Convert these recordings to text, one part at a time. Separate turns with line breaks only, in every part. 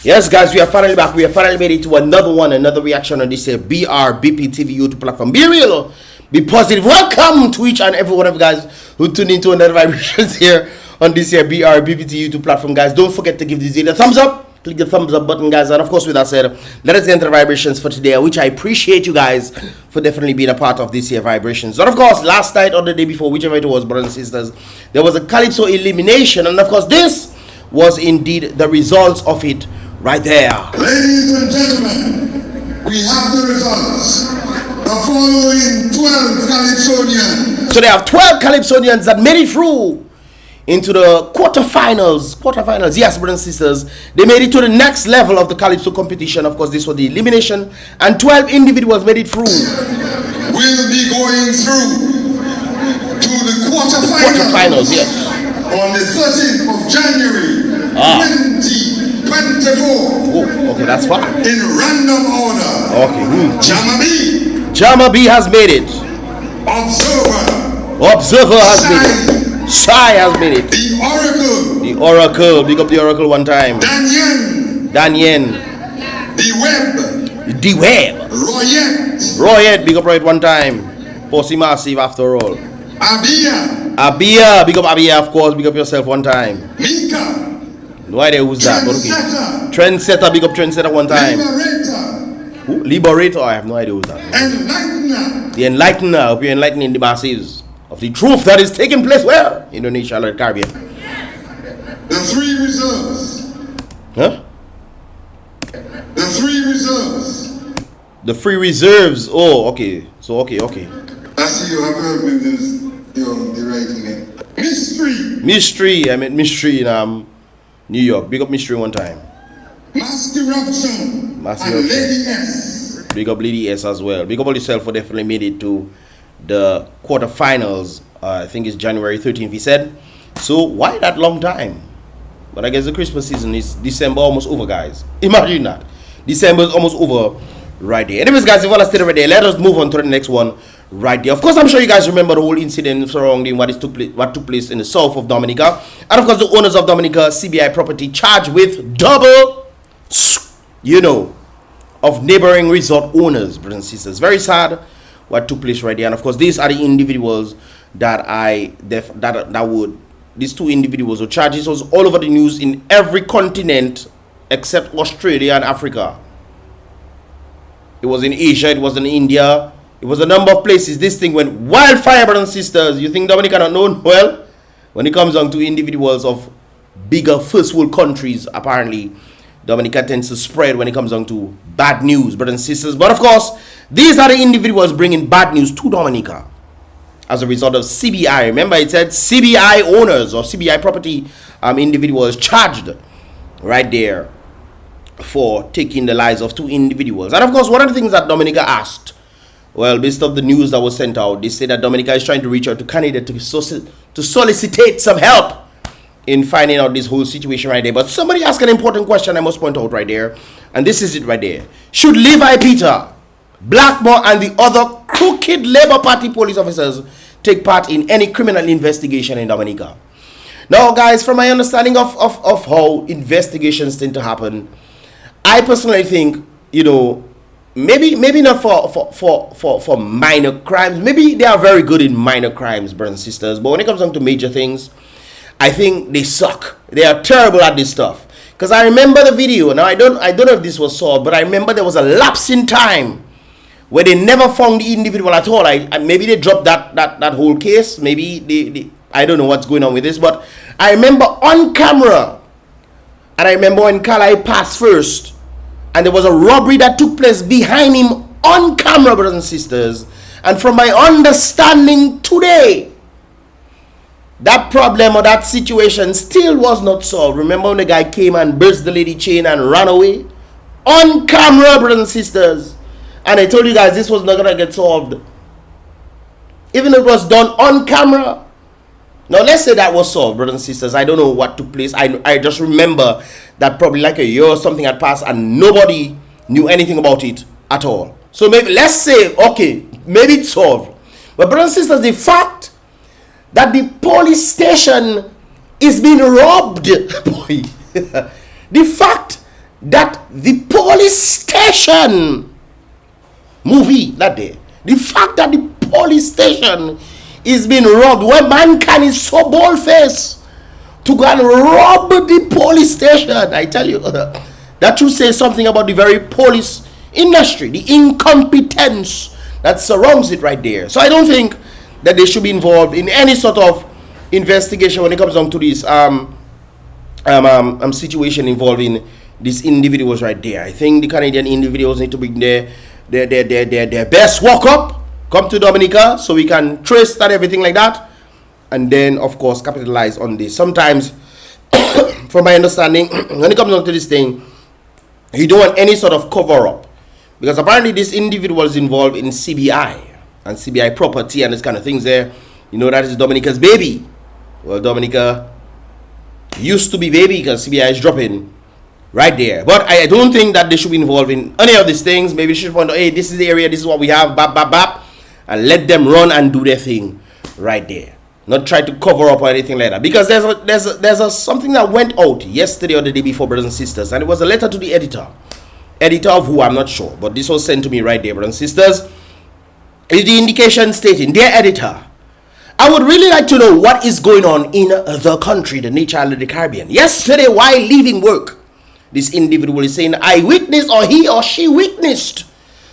Yes, guys, we are finally back. We have finally made it to another reaction on this BrBpTV YouTube platform. Be real, be positive. Welcome to each and every one of you guys who tuned into another vibrations here on this BrBpTV YouTube platform, guys. Don't forget to give this video a thumbs up. Click the thumbs up button, guys. And of course, with that said, let us get into the vibrations for today, which I appreciate you guys for definitely being a part of this year vibrations. And of course, last night or the day before, whichever it was, brothers and sisters, there was a Calypso elimination. And of course, this was indeed the results of it right there.
Ladies and gentlemen, we have the results. The following 12 Calypsonians.
So they have 12 Calypsonians that made it through into the quarterfinals. Yes, brothers and sisters, they made it to the next level of the Calypso competition. Of course, this was the elimination, and 12 individuals made it through.
We'll be going through to the quarterfinals.
Yes,
on the 13th of January 2024.
Oh, okay, that's fine.
In random order.
Okay. Jama B has made it. Observer has made it. Shy has made it. The Oracle. Big up the Oracle one time. Danyen. The Web. Royette. Big up Royette one time. Posty Massive after all. Abia. Big up Abia, of course. Big up yourself one time.
Mika.
No idea who's that. Okay. Trendsetter. Big up Trendsetter one time. Who? Liberator. I have no idea who's that.
Enlightener.
The Enlightener. Hope you're enlightening the masses of the truth that is taking place where? Indonesia or the Caribbean.
The three reserves.
Huh?
The three reserves.
The free reserves. Oh, okay. So okay.
I see you have heard me this. You're writing it. Mystery. I meant Mystery in New York. Big up Mystery one time. Mask Eruption. And Lady S.
Big up Lady S as well. Big up all yourself for definitely made it to the quarterfinals. I think it's January 13th, he said. So why that long time? But I guess the Christmas season is December almost over, guys. Imagine that. December is almost over right there. Anyways, guys, if you want to stay right there, let us move on to the next one right there. Of course, I'm sure you guys remember the whole incident surrounding what took place in the south of Dominica. And of course, the owners of Dominica CBI property charged with double, of neighboring resort owners, brothers and sisters. Very sad what took place right there. And of course, these are the individuals that these two individuals were charged. This was all over the news in every continent except Australia and Africa. It was in Asia, it was in India, it was a number of places. This thing went wildfire, brothers and sisters. You think Dominica not known? Well, when it comes down to individuals of bigger first world countries, apparently Dominica tends to spread when it comes down to bad news, brothers and sisters. But of course, these are the individuals bringing bad news to Dominica as a result of CBI. Remember, it said CBI owners or CBI property individuals charged right there for taking the lives of two individuals. And of course, one of the things that Dominica asked, well, based on the news that was sent out, they say that Dominica is trying to reach out to Canada to solicit some help in finding out this whole situation right there. But somebody asked an important question I must point out right there, and this is it right there. Should Levi Peter, Blackmore, and the other crooked Labour Party police officers take part in any criminal investigation in Dominica? Now, guys, from my understanding of how investigations tend to happen, I personally think, maybe not for minor crimes. Maybe they are very good in minor crimes, brothers and sisters. But when it comes down to major things, I think they suck. They are terrible at this stuff. Because I remember the video. Now, I don't know if this was solved, but I remember there was a lapse in time where they never found the individual at all. Maybe they dropped that whole case. Maybe they I don't know what's going on with this. But I remember on camera, and I remember when Carlisle passed first, and there was a robbery that took place behind him on camera, brothers and sisters. And from my understanding today, that problem or that situation still was not solved. Remember when the guy came and burst the lady chain and ran away? On camera, brothers and sisters. And I told you guys this was not going to get solved. Even if it was done on camera. Now, let's say that was solved, brothers and sisters. I don't know what took place. I just remember that probably like a year or something had passed and nobody knew anything about it at all. So maybe, let's say, okay, maybe it's solved. But brothers and sisters, the fact that the police station is being robbed. Boy. The fact that the police station movie that day, the fact that the police station is being robbed, when mankind is so bold-faced to go and rob the police station, I tell you, that should say something about the very police industry, the incompetence that surrounds it right there. So I don't think that they should be involved in any sort of investigation when it comes down to this situation involving these individuals right there. I think the Canadian individuals need to bring their best walk up, come to Dominica, so we can trace that, everything like that, and then of course capitalize on this. Sometimes, from my understanding, when it comes down to this thing, you don't want any sort of cover up, because apparently this individual is involved in CBI and CBI property and this kind of things there. You know, that is Dominica's baby. Well, Dominica used to be baby because CBI is dropping right there. But I don't think that they should be involved in any of these things. Maybe they should point out, hey, this is the area, this is what we have, bap, and let them run and do their thing right there. Not try to cover up or anything like that. Because there's something that went out yesterday or the day before, brothers and sisters, and it was a letter to the editor. Editor of who, I'm not sure, but this was sent to me right there, brothers and sisters. Is the indication stating, dear editor, I would really like to know what is going on in the country, the nature of the Caribbean. Yesterday, while leaving work, this individual is saying, I witnessed, or he or she witnessed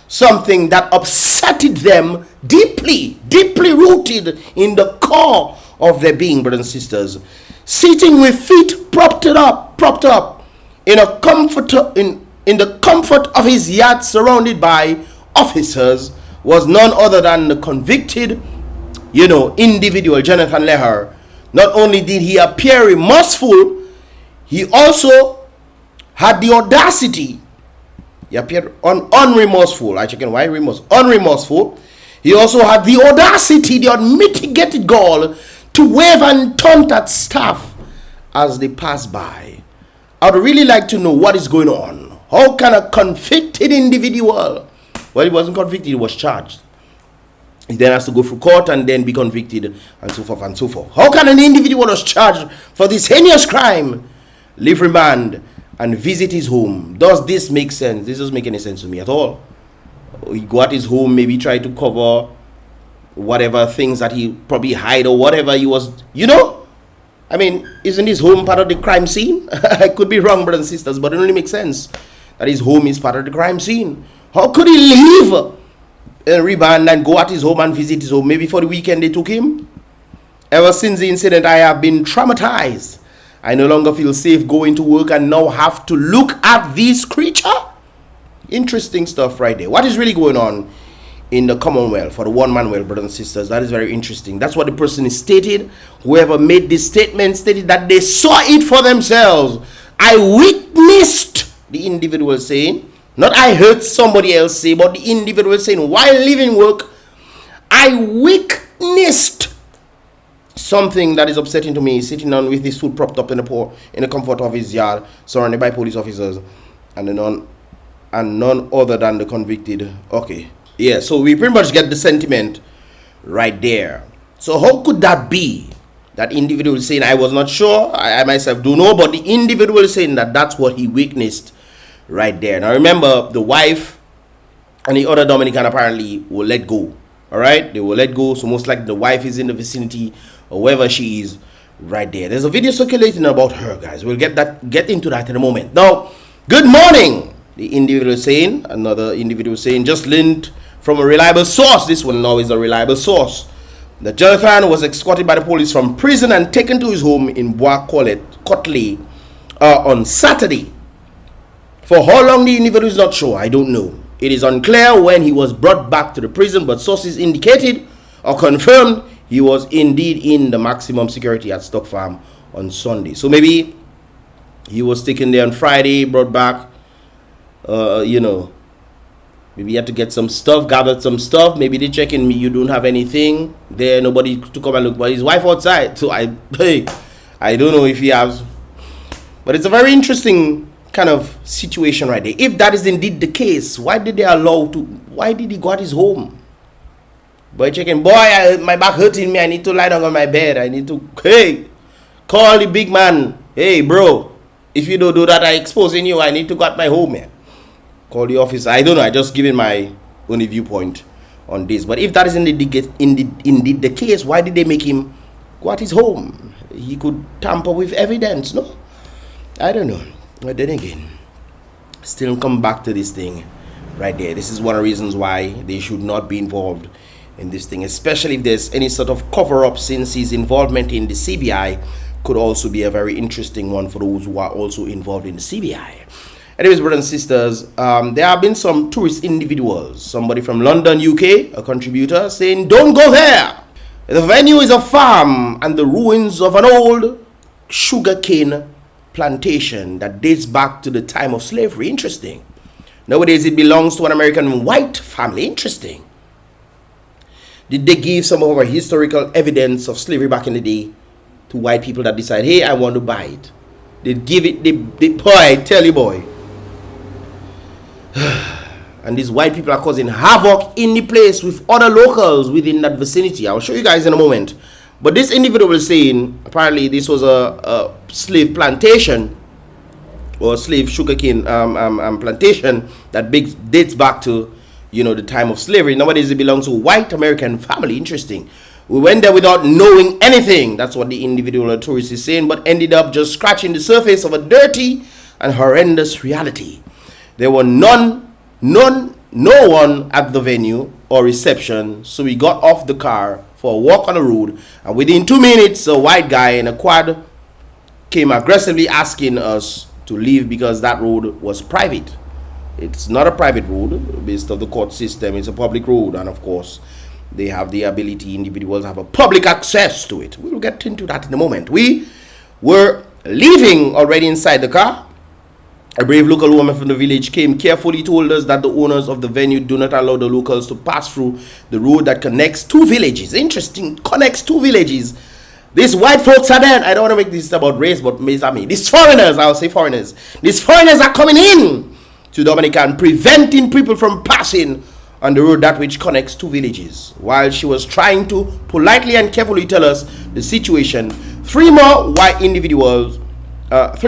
something that upsetted them deeply, deeply rooted in the core of their being, brothers and sisters. Sitting with feet propped up in a in the comfort of his yacht, surrounded by officers, was none other than the convicted, individual, Jonathan Leher. Not only did he appear remorseful, he also had the audacity. He appeared unremorseful. I check in why unremorseful. He also had the audacity, the unmitigated gall to wave and taunt at staff as they pass by. I would really like to know what is going on. How can a convicted individual, well, he wasn't convicted, he was charged. He then has to go through court and then be convicted and so forth and so forth. How can an individual who was charged for this heinous crime leave remand and visit his home? Does this make sense? This doesn't make any sense to me at all. He go at his home, maybe try to cover whatever things that he probably hide or whatever he was, I mean, isn't his home part of the crime scene? I could be wrong, brothers and sisters, but it only makes sense that his home is part of the crime scene. How could he leave remand and go at his home and visit his home? Maybe for the weekend they took him. Ever since the incident, I have been traumatized. I no longer feel safe going to work and now have to look at this creature. Interesting stuff right there. What is really going on in the Commonwealth for the one-man well, brothers and sisters? That is very interesting. That's what the person is stated. Whoever made this statement stated that they saw it for themselves. I witnessed, the individual saying, not I heard somebody else say, but the individual saying, while leaving work, I witnessed something that is upsetting to me, sitting down with his food propped up in the comfort of his yard, surrounded by police officers, and none other than the convicted. Okay, yeah, so we pretty much get the sentiment right there. So how could that be? That individual is saying, I was not sure, I myself don't know, but the individual is saying that that's what he witnessed right there. Now remember, the wife and the other Dominican apparently will let go. All right, they will let go. So most likely the wife is in the vicinity or wherever she is right there. There's a video circulating about her, guys. We'll get into that in a moment. Now, good morning, the individual saying. Another individual saying, just learned from a reliable source. This one now is a reliable source. That Jonathan was escorted by the police from prison and taken to his home in Bois, Cotlette on Saturday. For how long the individual is not sure, I don't know. It is unclear when he was brought back to the prison, but sources indicated or confirmed he was indeed in the maximum security at Stock Farm on Sunday. So maybe he was taken there on Friday, brought back, maybe he had to get some stuff, gathered some stuff. Maybe they check in, you don't have anything there, nobody to come and look, but his wife outside. So I don't know if he has, but it's a very interesting kind of situation right there. If that is indeed the case, why did he go at his home? Boy checking, boy, my back hurting me. I need to lie down on my bed. I need to, hey, call the big man. Hey, bro, if you don't do that, I exposing you. I need to go at my home, man. Call the office. I don't know. I just giving my only viewpoint on this. But if that is indeed the case, why did they make him go at his home? He could tamper with evidence, no? I don't know. But then again, still come back to this thing right there. This is one of the reasons why they should not be involved in this thing, especially if there's any sort of cover-up, since his involvement in the CBI could also be a very interesting one for those who are also involved in the CBI. Anyways, brothers and sisters, there have been some tourist individuals. Somebody from London, UK, a contributor, saying, don't go there. The venue is a farm and the ruins of an old sugarcane plantation that dates back to the time of slavery. Interesting. Nowadays, it belongs to an American white family. Interesting. Did they give some of our historical evidence of slavery back in the day to white people that decide, hey, I want to buy it? They give it, boy, I tell you, boy. And these white people are causing havoc in the place with other locals within that vicinity. I'll show you guys in a moment. But this individual was saying, apparently this was a slave plantation, or slave sugarcane plantation that dates back to, you know, the time of slavery. Nowadays it belongs to a white American family. Interesting. We went there without knowing anything. That's what the individual tourist is saying, but ended up just scratching the surface of a dirty and horrendous reality. There were no one at the venue or reception, so we got off the car for a walk on the road, and within 2 minutes, a white guy in a quad came aggressively asking us to leave because that road was private. It's not a private road based on the court system. It's a public road, and of course they have the ability, individuals have a public access to it. We'll get into that in a moment. We were leaving already inside the car. A brave local woman from the village came carefully, told us that the owners of the venue do not allow the locals to pass through the road that connects two villages. Interesting, connects two villages. These white folks are there. I don't want to make this about race, but these foreigners, I'll say foreigners. These foreigners are coming in to Dominica and preventing people from passing on the road that which connects two villages. While she was trying to politely and carefully tell us the situation, three more white individuals with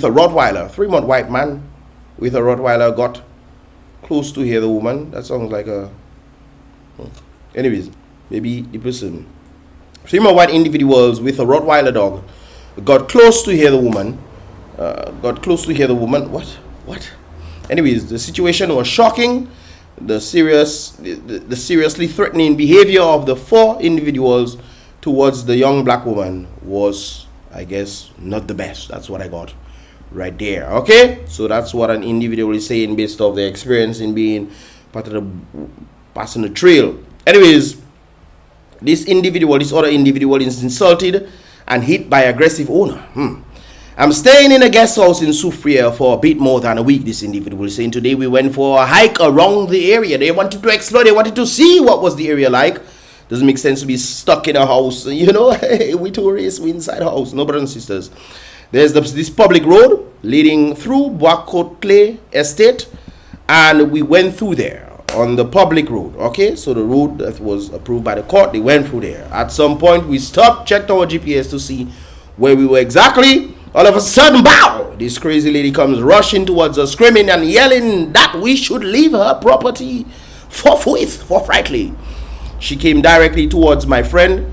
a Rottweiler, 3-month white man with a Rottweiler got close to hear the woman. That sounds like a... Anyways, maybe the person. 3-month white individuals with a Rottweiler dog got close to hear the woman. What? Anyways, the situation was shocking. The seriously threatening behavior of the 4 individuals towards the young black woman was, I guess, not the best. That's what I got right there. Okay, so that's what an individual is saying based off their experience in being part of the passing the trail. Anyways, this other individual is insulted and hit by aggressive owner. I'm staying in a guest house in Salisbury for a bit more than a week. This individual is saying today we went for a hike around the area. They wanted to explore. They wanted to see what was the area like. Doesn't make sense to be stuck in a house, you know. We tourists, we inside a house. No, brothers and sisters. There's this public road leading through Bois Cotlette estate, and we went through there on the public road. Okay, so the road that was approved by the court, they went through there. At some point, we stopped, checked our GPS to see where we were exactly. All of a sudden, bow! This crazy lady comes rushing towards us, screaming and yelling that we should leave her property forthrightly. She came directly towards my friend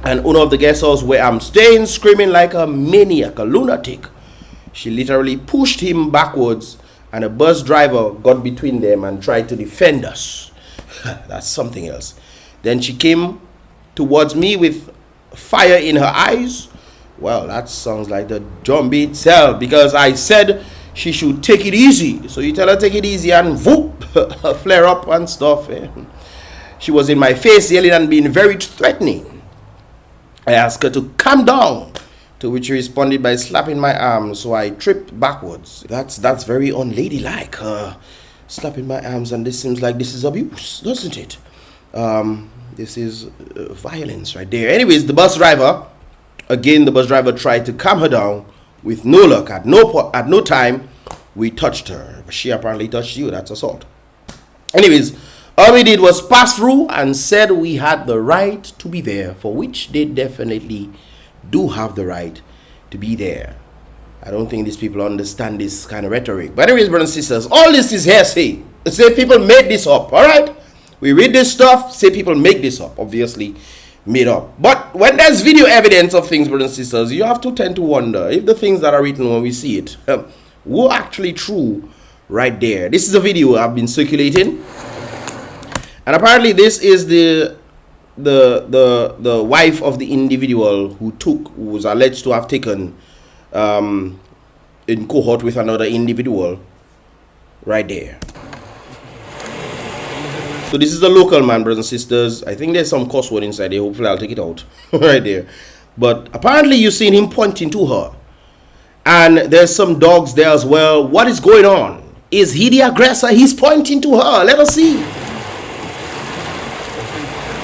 and owner of the guest house where I'm staying, screaming like a maniac, a lunatic. She literally pushed him backwards, and a bus driver got between them and tried to defend us. That's something else. Then she came towards me with fire in her eyes. Well, that sounds like the zombie itself, because I said she should take it easy. So you tell her take it easy and whoop, flare up and stuff. She was in my face yelling and being very threatening. I asked her to calm down, to which she responded by slapping my arm, so I tripped backwards. That's very unladylike, slapping my arms, and this seems like this is abuse, doesn't it? This is violence right there. Anyways, the bus driver tried to calm her down with no luck. At no time we touched her. She apparently touched you. That's assault. Anyways, All we did was pass through and said we had the right to be there, for which they definitely do have the right to be there. I don't think these people understand this kind of rhetoric. But anyways, brothers and sisters, all this is hearsay. Say people made this up, all right? We read this stuff, say people make this up, obviously made up. But when there's video evidence of things, brothers and sisters, you have to tend to wonder if the things that are written when we see it were actually true right there. This is a video I've been circulating. And apparently this is the wife of the individual who was alleged to have taken in cohort with another individual right there. So this is the local man, brothers and sisters. I think there's some cuss word inside there. Hopefully I'll take it out right there. But apparently you've seen him pointing to her. And there's some dogs there as well. What is going on? Is he the aggressor? He's pointing to her. Let us see.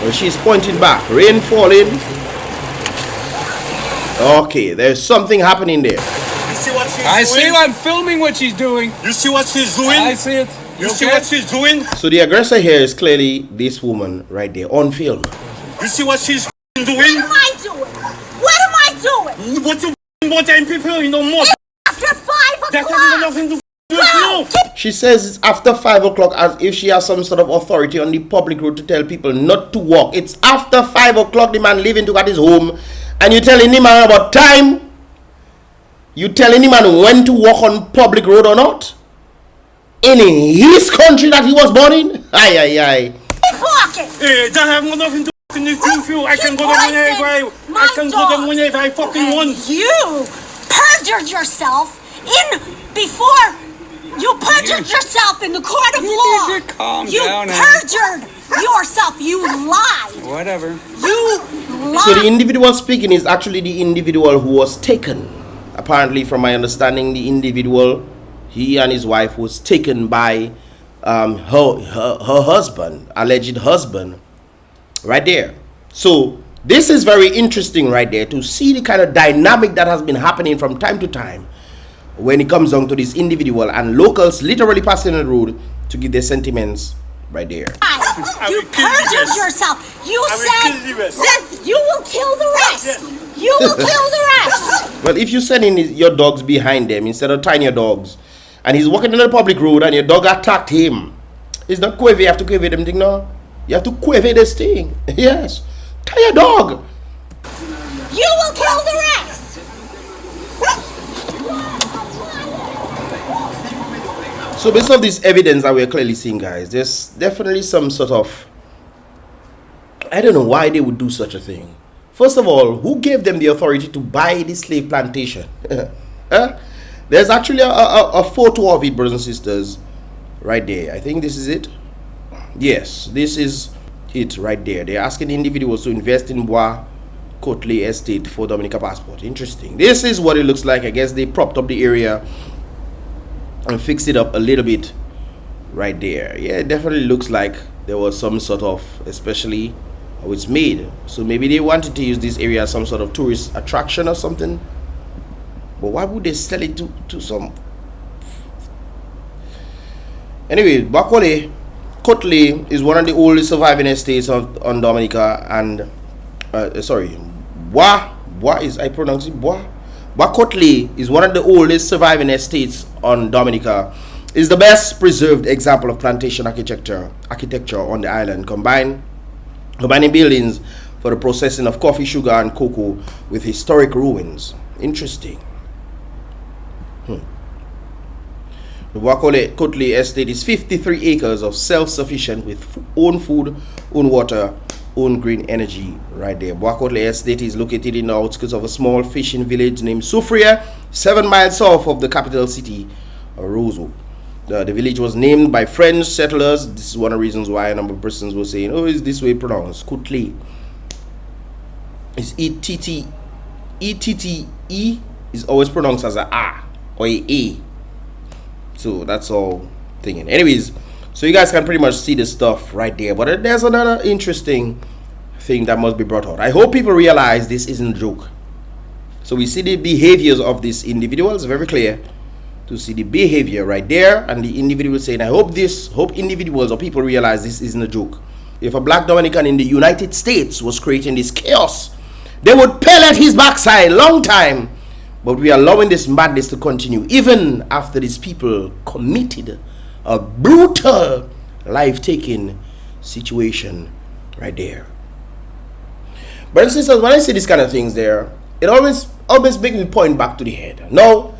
Well, she's pointing back. Rain falling. Okay, there's something happening there.
You see what she's doing?
I see. I'm filming what she's doing.
You see what she's doing?
I see it.
You see what she's doing?
So the aggressor here is clearly this woman right there on film.
You see what she's doing?
What am I doing? What am I doing?
What you want them people you know more?
After 5 o'clock.
That has nothing to do with you.
She says it's after 5 o'clock, as if she has some sort of authority on the public road to tell people not to walk. It's after 5 o'clock, the man leaving to get his home, and you telling him about time? You telling him when to walk on public road or not? In his country that he was born in? Aye, aye, aye.
Hey, that have nothing to do with you. I can go there whenever I fucking want.
You perjured yourself before you perjured yourself in the court of law.
You calm
you
down,
perjured yourself. You lied.
Whatever.
You lied.
So the individual speaking is actually the individual who was taken. Apparently, from my understanding, the individual, he and his wife, was taken by her husband, alleged husband, right there. So this is very interesting right there to see the kind of dynamic that has been happening from time to time when it comes down to this individual and locals literally passing on the road to give their sentiments right there.
You perjured yourself. You said that you will kill the rest. You will kill the rest.
Well, if you send in your dogs behind them instead of tying your dogs, and he's walking on the public road and your dog attacked him, it's not quiver. You have to quiver them thing now. You have to quiver this thing. Yes. Tie your dog.
You will kill the rest.
So based on this evidence that we're clearly seeing, guys, there's definitely some sort of, I don't know why they would do such a thing. First of all, who gave them the authority to buy this slave plantation? There's actually a photo of it, brothers and sisters, right there. I think this is it. Yes, this is it right there. They're asking individuals to invest in Bois, Cotlette estate for Dominica passport. Interesting. This is what it looks like. I guess they propped up the area and fixed it up a little bit right there. Yeah, it definitely looks like there was some sort of, especially how it's made. So maybe they wanted to use this area as some sort of tourist attraction or something. But why would they sell it to some? Anyway, Cotlette is one of the oldest surviving estates on Dominica, and Bois is, I pronounce it Bois. Cotlette is one of the oldest surviving estates on Dominica. Is the best preserved example of plantation architecture on the island, combining buildings for the processing of coffee, sugar, and cocoa with historic ruins. Interesting. The Cotlette estate is 53 acres of self-sufficient with own food, own water, own green energy right there. Cotlette estate is located in the outskirts of a small fishing village named MURD3RER, 7 miles south of the capital city, Roseau. The village was named by French settlers. This is one of the reasons why a number of persons were saying, oh, is this way pronounced? Cotlette. It's E-T-T-E is always pronounced as a A or a. So that's all thinking. Anyways, so you guys can pretty much see the stuff right there. But there's another interesting thing that must be brought out. I hope people realize this isn't a joke. So we see the behaviors of these individuals very clear to see the behavior right there, and the individual saying, I hope individuals or people realize this isn't a joke. If a black Dominican in the United States was creating this chaos, they would pellet his backside long time. But we are allowing this madness to continue even after these people committed a brutal life-taking situation right there. Brothers and sisters, when I see these kind of things there, it always makes me point back to the head. Now,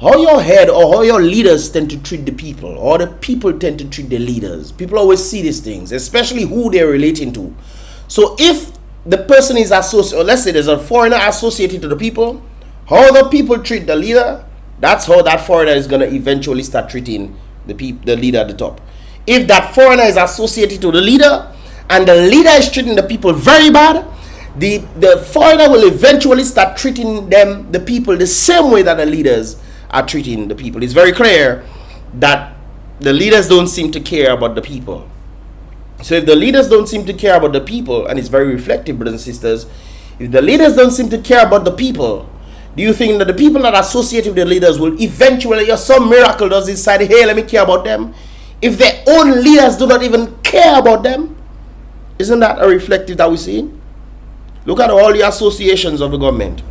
how your head or how your leaders tend to treat the people, or the people tend to treat the leaders. People always see these things, especially who they're relating to. So if the person is associated, or let's say there's a foreigner associated to the people, how the people treat the leader, that's how that foreigner is going to eventually start treating the leader at the top. If that foreigner is associated to the leader, and the leader is treating the people very bad, the foreigner will eventually start treating the people the same way that the leaders are treating the people. It's very clear that the leaders don't seem to care about the people. So if the leaders don't seem to care about the people, and it's very reflective, brothers and sisters, if the leaders don't seem to care about the people, do you think that the people that are associated with the leaders will eventually, or some miracle does decide, hey, let me care about them? If their own leaders do not even care about them, isn't that a reflective that we see? Look at all the associations of the government.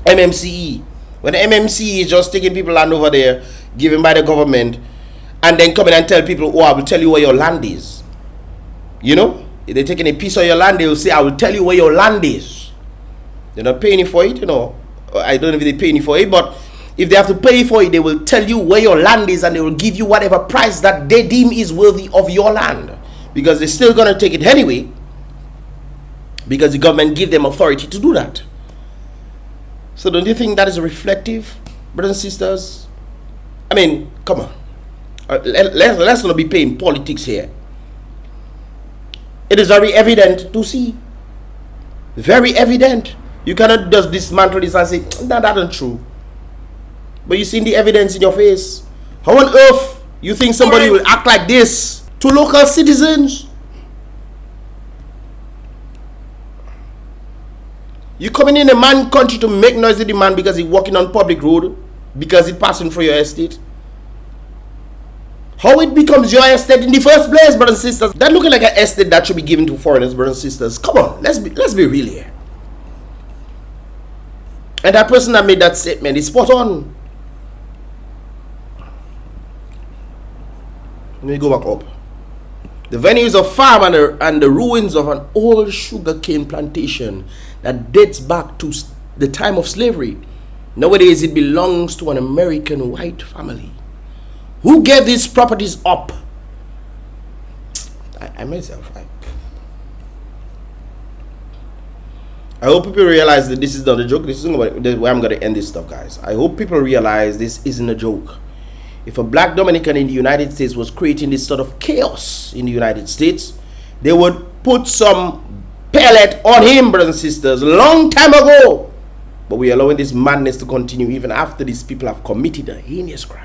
MMCE. When the MMCE is just taking people land over there, given by the government, and then coming and tell people, oh, I will tell you where your land is. You know? If they're taking a piece of your land, they will say, I will tell you where your land is. They're not paying you for it, you know. I don't know if they're paying you for it, but if they have to pay for it, they will tell you where your land is, and they will give you whatever price that they deem is worthy of your land. Because they're still going to take it anyway, because the government give them authority to do that. So don't you think that is reflective, brothers and sisters? I mean, come on. Let's not be playing politics here. It is very evident to see. Very evident. You cannot just dismantle this and say, no, that isn't true. But you seen the evidence in your face. How on earth you think somebody will act like this to local citizens? You coming in a man country to make noise with the man because he's walking on public road, because he's passing through your estate. How it becomes your estate in the first place, brothers and sisters? That looking like an estate that should be given to foreigners, brothers and sisters. Come on, let's be real here. And that person that made that statement is spot on. Let me go back up. The venues of farm and the ruins of an old sugarcane plantation that dates back to the time of slavery. Nowadays it belongs to an American white family. Who gave these properties up? I myself. I hope people realize that this is not a joke. This is where I'm going to end this stuff, guys. I hope people realize this isn't a joke. If a black Dominican in the United States was creating this sort of chaos in the United States, they would put some pellet on him, brothers and sisters, a long time ago. But we are allowing this madness to continue even after these people have committed a heinous crime.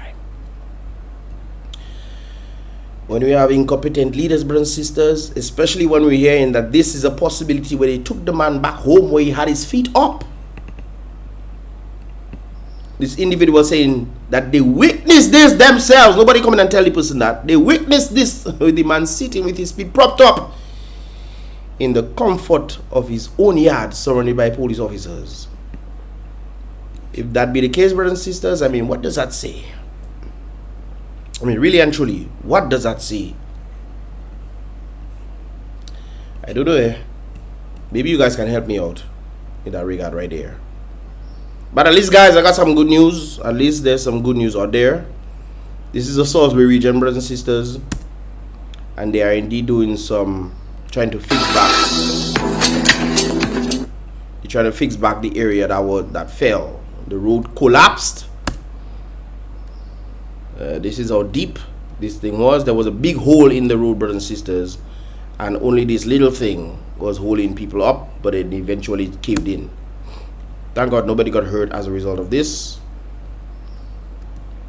When we have incompetent leaders, brothers and sisters, especially when we're hearing that this is a possibility where they took the man back home where he had his feet up. This individual saying that they witnessed this themselves. Nobody coming and tell the person that. They witnessed this with the man sitting with his feet propped up in the comfort of his own yard, surrounded by police officers. If that be the case, brothers and sisters, I mean, what does that say? I mean, really and truly, what does that say? I don't know. Maybe you guys can help me out in that regard right there. But at least, guys, I got some good news. At least there's some good news out there. This is the Salisbury region, brothers and sisters. And they are indeed doing some, trying to fix back. They're trying to fix back the area that fell. The road collapsed. This is how deep this thing was. There was a big hole in the road, brothers and sisters, and only this little thing was holding people up, but it eventually caved in. Thank God nobody got hurt as a result of this.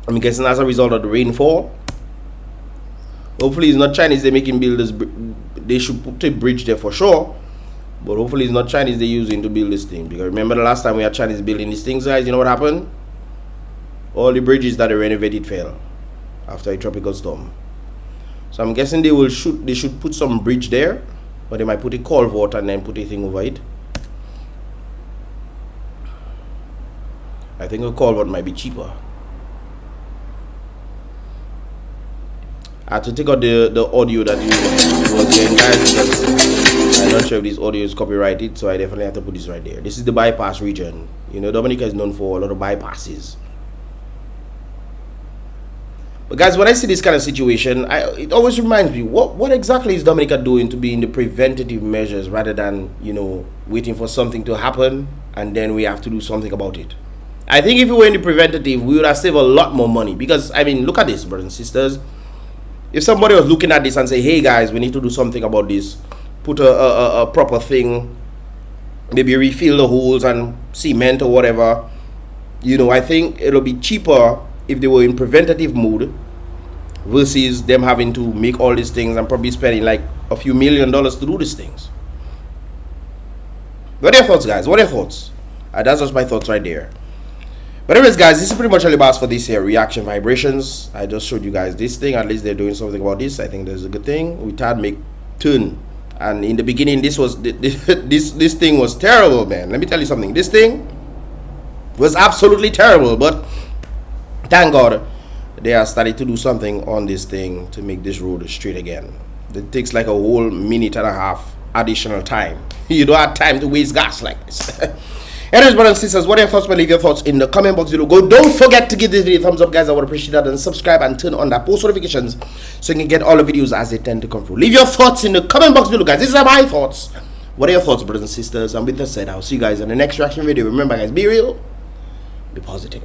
I'm guessing as a result of the rainfall. Hopefully it's not Chinese they're making builders. They should put a bridge there for sure, but hopefully it's not Chinese they're using to build this thing, because remember the last time we had Chinese building these things, guys, you know what happened? all the bridges that they renovated fell after a tropical storm. So I'm guessing they should put some bridge there, but they might put a culvert and then put a thing over it. I think a culvert might be cheaper. I had to take out the audio that you was getting, guys, because I'm not sure if this audio is copyrighted, so I definitely have to put this right there. This is the bypass region. You know, Dominica is known for a lot of bypasses. But guys, when I see this kind of situation, it always reminds me, what exactly is Dominica doing to be in the preventative measures rather than, you know, waiting for something to happen and then we have to do something about it? I think if we were in the preventative, we would have saved a lot more money. Because, I mean, look at this, brothers and sisters. If somebody was looking at this and say, hey guys, we need to do something about this, put a proper thing, maybe refill the holes and cement or whatever, you know, I think it'll be cheaper if they were in preventative mode versus them having to make all these things and probably spending like a few $1 million to do these things. What are your thoughts, guys? What are your thoughts? That's just my thoughts right there. But anyways, guys, this is pretty much all about for this here reaction vibrations. I just showed you guys this thing. At least they're doing something about this. I think that's a good thing. We had make turn, and in the beginning, this thing was terrible, man. Let me tell you something. This thing was absolutely terrible, but thank God they are starting to do something on this thing to make this road straight again. It takes like a whole minute and a half additional time. You don't have time to waste gas like this. Anyways, brothers and sisters, what are your thoughts? Leave your thoughts in the comment box below. Don't forget to give this video a thumbs up, guys. I would appreciate that. And subscribe and turn on that post notifications so you can get all the videos as they tend to come through. Leave your thoughts in the comment box below, guys. These are my thoughts. What are your thoughts, brothers and sisters? And with that said, I'll see you guys in the next reaction video. Remember, guys, be real, be positive.